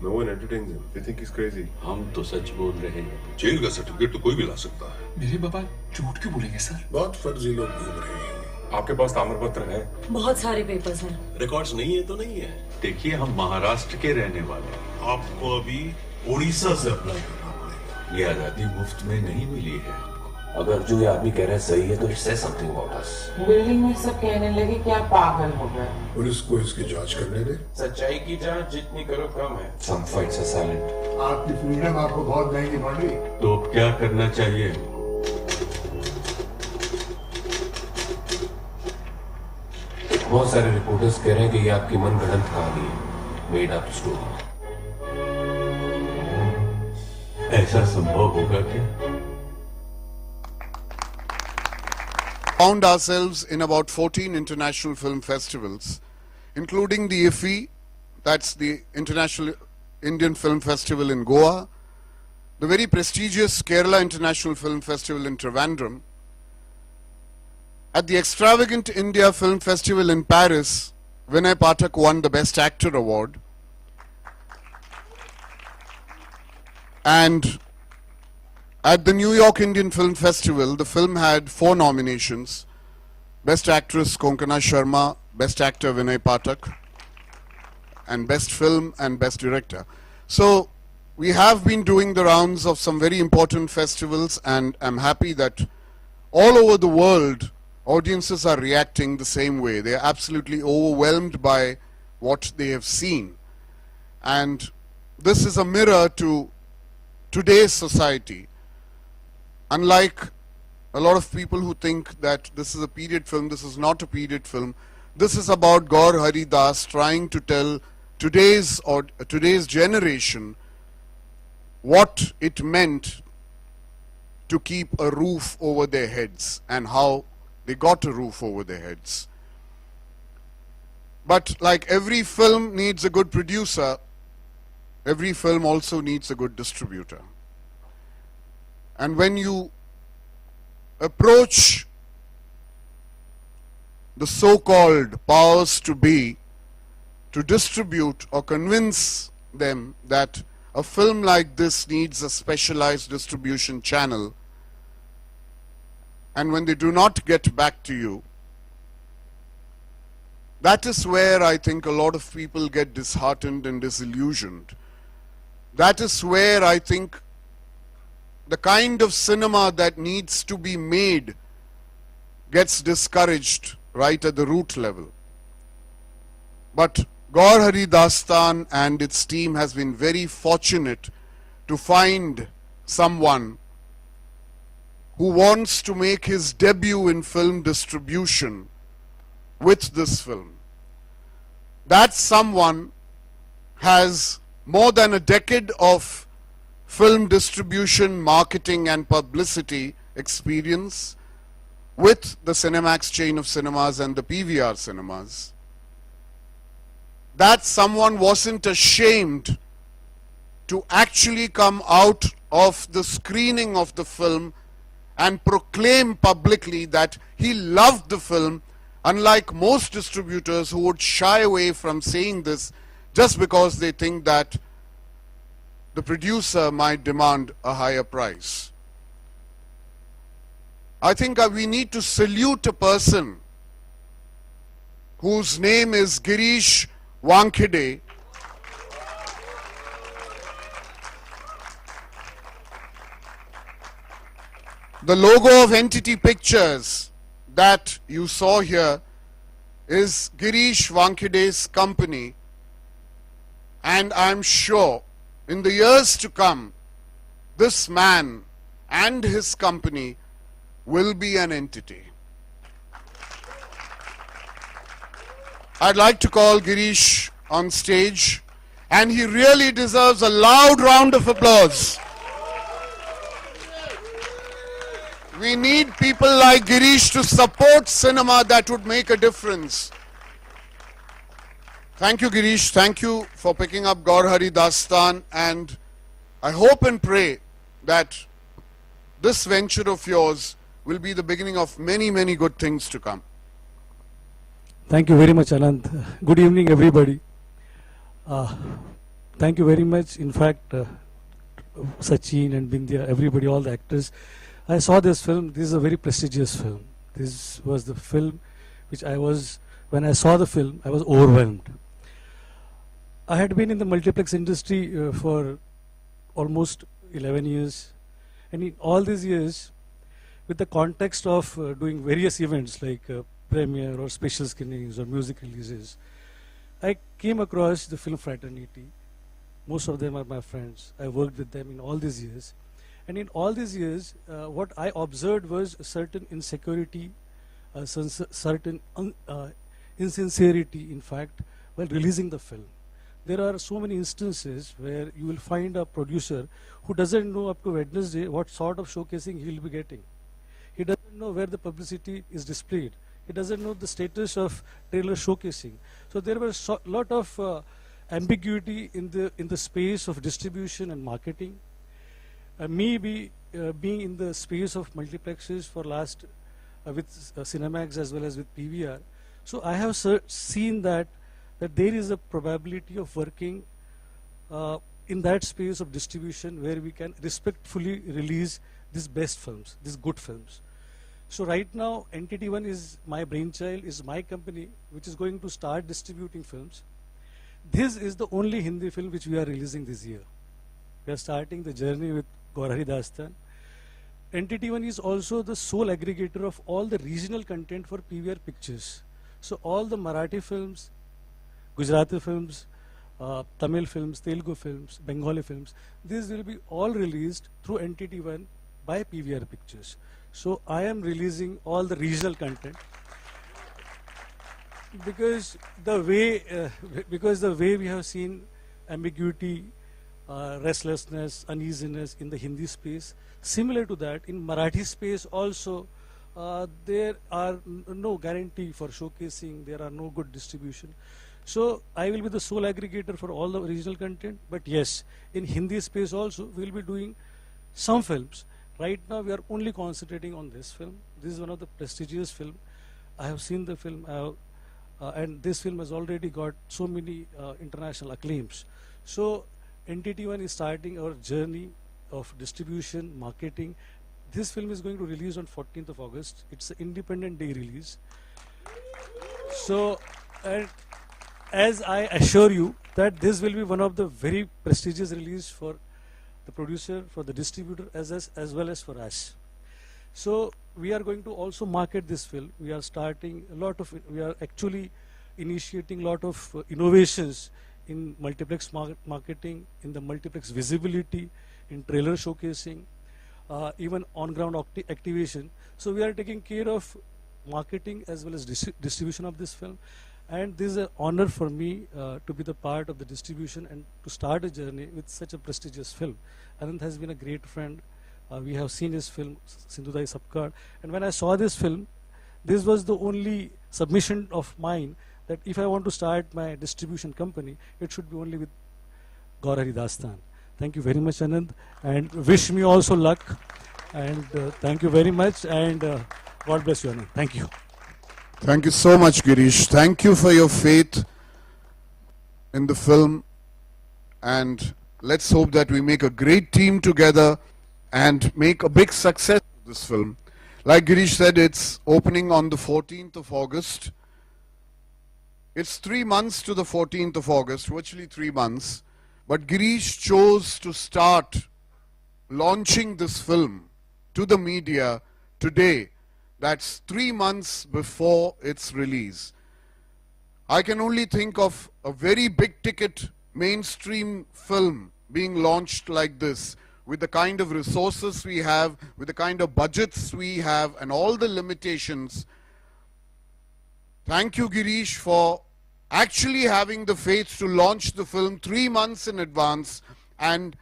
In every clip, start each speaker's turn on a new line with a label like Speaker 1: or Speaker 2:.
Speaker 1: No one entertains him. They think he's crazy.
Speaker 2: हम तो सच बोल रहे हैं।
Speaker 3: जेल का सर्टिफिकेट तो कोई भी ला सकता है।
Speaker 4: मेरे बाबा झूठ क्यों बोलेंगे सर?
Speaker 3: बहुत फर्जी लोग घूम रहे हैं।
Speaker 1: आपके पास ताम्र पत्र है?
Speaker 5: बहुत सारे पेपर्स हैं।
Speaker 3: रिकॉर्ड्स नहीं है तो नहीं है।
Speaker 2: देखिए, हम महाराष्ट्र के रहने वाले हैं।
Speaker 3: आपको अभी उड़ीसा से अप्लाई करना पड़ेगा।
Speaker 2: ये आजादी मुफ्त में नहीं मिली है।
Speaker 6: अगर जो ये आदमी कह रहे हैं सही है तो से समथिंग अबाउट अस।
Speaker 7: बिल्डिंग में सब कहने लगे कि आप पागल हो गए।
Speaker 3: पुलिस को इसकी जांच करने दे।
Speaker 8: सच्चाई की जांच जितनी करो कम है।
Speaker 6: Some fights are silent.
Speaker 9: आपकी फ्रीडम आपको बहुत महंगी पड़ रही।
Speaker 2: तो क्या करना चाहिए?
Speaker 6: बहुत सारे रिपोर्टर्स कह रहे हैं कि ये आपकी मनगढ़ंत कहानी है, मेड अप स्टोरी।
Speaker 2: ऐसा संभव होगा क्या?
Speaker 10: Found ourselves in about 14 international film festivals, including the IFFI, that's the International Indian Film Festival in Goa, the very prestigious Kerala International Film Festival in Trivandrum, at the extravagant India Film Festival in Paris, Vinay Pathak won the Best Actor Award, and at the New York Indian Film Festival, the film had 4 nominations: Best Actress Konkana Sharma, Best Actor Vinay Pathak, and Best Film and Best Director. So we have been doing the rounds of some very important festivals, and I'm happy that all over the world audiences are reacting the same way. They are absolutely overwhelmed by what they have seen. And this is a mirror to today's society. Unlike a lot of people who think that this is a period film, this is not a period film. This is about Gaur Hari Das trying to tell today's generation what it meant to keep a roof over their heads and how they got a roof over their heads. But like every film needs a good producer, every film also needs a good distributor. And when you approach the so-called powers to be to distribute or convince them that a film like this needs a specialized distribution channel, and when they do not get back to you, that is where I think a lot of people get disheartened and disillusioned. That is where I think the kind of cinema that needs to be made gets discouraged right at the root level. But Gaur Hari Dastan and its team has been very fortunate to find someone who wants to make his debut in film distribution with this film. That someone has more than a decade of film distribution, marketing and publicity experience with the Cinemax chain of cinemas and the PVR cinemas. That someone wasn't ashamed to actually come out of the screening of the film and proclaim publicly that he loved the film, unlike most distributors who would shy away from saying this just because they think that the producer might demand a higher price. I think we need to salute a person whose name is Girish Wankhede. The logo of Entity Pictures that you saw here is Girish Wankhede's company, and I'm sure in the years to come, this man and his company will be an entity. I'd like to call Girish on stage, and he really deserves a loud round of applause. We need people like Girish to support cinema that would make a difference. Thank you, Girish. Thank you for picking up Gaur Hari Dastan, and I hope and pray that this venture of yours will be the beginning of many, many good things to come.
Speaker 11: Thank you very much, Anand. Good evening, everybody.
Speaker 5: Thank you very much. In fact, Sachin and Bindya, everybody, all the actors. I saw this film. This is a very prestigious film. This was the film which when I saw the film, I was overwhelmed. I had been in the multiplex industry for almost 11 years. And in all these years, with the context of doing various events like premiere or special screenings or music releases, I came across the film fraternity. Most of them are my friends. I worked with them in all these years. And in all these years, what I observed was a certain insecurity, certain insincerity, in fact, while releasing the film. There are so many instances where you will find a producer who doesn't know up to Wednesday what sort of showcasing he will be getting. He doesn't know where the publicity is displayed. He doesn't know the status of trailer showcasing. So there was a lot of ambiguity in the space of distribution and marketing. Being in the space of multiplexes for last with Cinemax as well as with PVR, so I have seen that there is a probability of working in that space of distribution where we can respectfully release these best films, these good films. So right now, Entity One is my brainchild, is my company which is going to start distributing films. This is the only Hindi film which we are releasing this year. We are starting the journey with Gaurhari Dastan. Entity One is also the sole aggregator of all the regional content for PVR Pictures. So all the Marathi films, Gujarati films, Tamil films, Telugu films, Bengali films, these will be all released through Entity One by PVR Pictures. So I am releasing all the regional content because the way we have seen ambiguity, restlessness, uneasiness in the Hindi space, similar to that in Marathi space also, there are no guarantee for showcasing, there are no good distribution. So I will be the sole aggregator for all the regional content, but yes, in Hindi space also we will be doing some films. Right now we are only concentrating on this film. This is one of the prestigious film. I have seen the film and this film has already got so many international acclaims. So Entity One is starting our journey of distribution, marketing. This film is going to release on 14th of August. It's an Independent Day release. So, as I assure you that this will be one of the very prestigious release for the producer, for the distributor, as well as for us. So we are going to also market this film. We are actually initiating a lot of innovations in multiplex marketing, in the multiplex visibility, in trailer showcasing, even on-ground activation. So we are taking care of marketing as well as distribution of this film. And this is an honor for me to be the part of the distribution and to start a journey with such a prestigious film. Anand has been a great friend. We have seen his film, Sindhudai Sapkar. And when I saw this film, this was the only submission of mine that if I want to start my distribution company, it should be only with Gaurhari Dastan. Thank you very much, Anand. And wish me also luck. And thank you very much. And God bless you, Anand. Thank you.
Speaker 10: Thank you so much, Girish. Thank you for your faith in the film. And let's hope that we make a great team together and make a big success of this film. Like Girish said, it's opening on the 14th of August. It's 3 months to the 14th of August, virtually 3 months. But Girish chose to start launching this film to the media today. That's 3 months before its release. I can only think of a very big ticket mainstream film being launched like this, with the kind of resources we have, with the kind of budgets we have, and all the limitations. Thank you, Girish, for actually having the faith to launch the film 3 months in advance and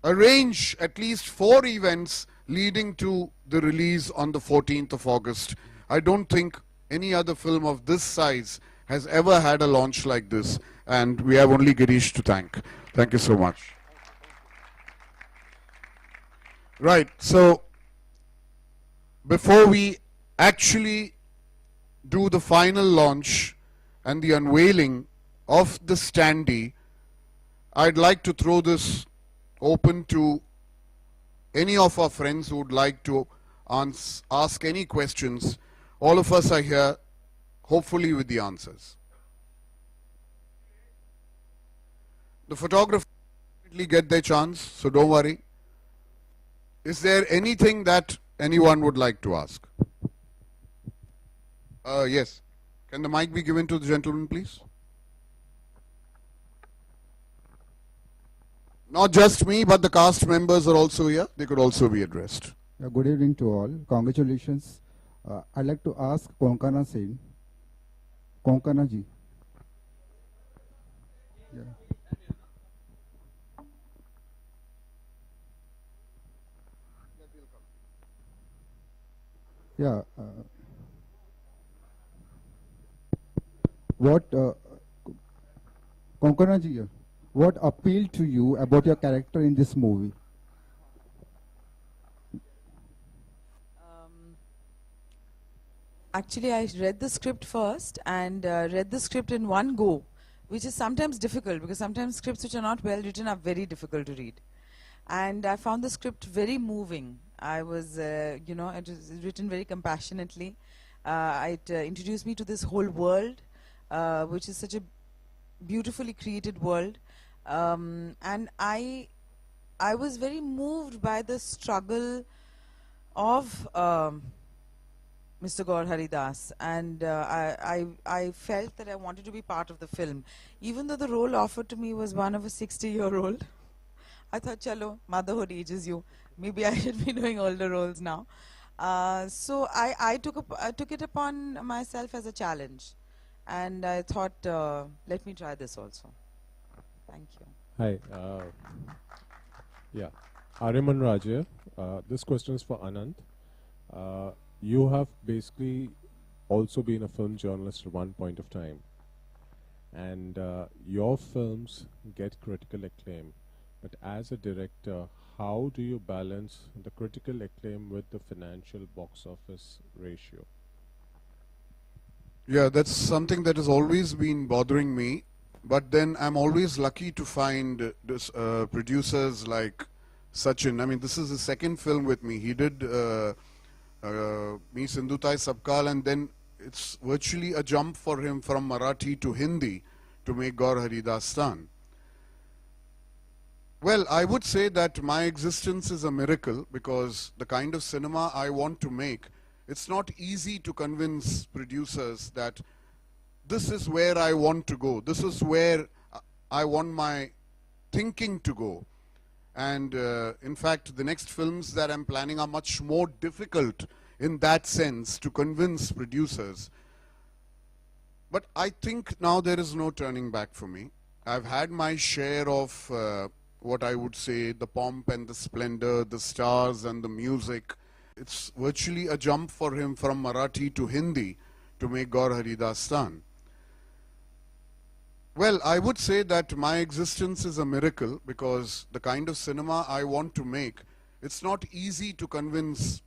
Speaker 10: arrange at least 4 events leading to the release on the 14th of August. I don't think any other film of this size has ever had a launch like this, and we have only Girish to thank. Thank you so much. Right, so before we actually do the final launch and the unveiling of the standee, I'd like to throw this open to any of our friends who would like to ask any questions. All of us are here, hopefully with the answers. The photographers will get their chance, so don't worry. Is there anything that anyone would like to ask? Yes. Can the mic be given to the gentleman, please? Not just me, but the cast members are also here. They could also be addressed.
Speaker 11: Good evening to all. Congratulations. I'd like to ask Konkana Singh. Konkana ji. Yeah. Yeah. Konkana ji, what appealed to you about your character in this movie?
Speaker 7: Actually, I read the script first and read the script in one go, which is sometimes difficult because sometimes scripts which are not well written are very difficult to read. And I found the script very moving. I was, it was written very compassionately. It introduced me to this whole world, which is such a beautifully created world. And I was very moved by the struggle of Mr. Gaur Haridas, and I felt that I wanted to be part of the film. Even though the role offered to me was one of a 60-year-old, I thought, chalo, motherhood ages you. Maybe I should be doing older roles now. So I took it upon myself as a challenge. And I thought, let me try this also. Thank you.
Speaker 12: Hi. Yeah. Ariman Raja. This question is for Anant. You have basically also been a film journalist at one point of time. And your films get critical acclaim. But as a director, how do you balance the critical acclaim with the financial box office ratio?
Speaker 10: Yeah, that's something that has always been bothering me. But then I'm always lucky to find producers like Sachin. I mean, this is his second film with me. He did Me Sindhutai Sabkal, and then it's virtually a jump for him from Marathi to Hindi to make Gaur Haridastan. Well, I would say that my existence is a miracle because the kind of cinema I want to make, it's not easy to convince producers that this is where I want to go. This is where I want my thinking to go. And in fact, the next films that I'm planning are much more difficult in that sense to convince producers. But I think now there is no turning back for me. I've had my share of what I would say the pomp and the splendor, the stars and the music. It's virtually a jump for him from Marathi to Hindi to make Gaur Haridastan. Well, I would say that my existence is a miracle because the kind of cinema I want to make, it's not easy to convince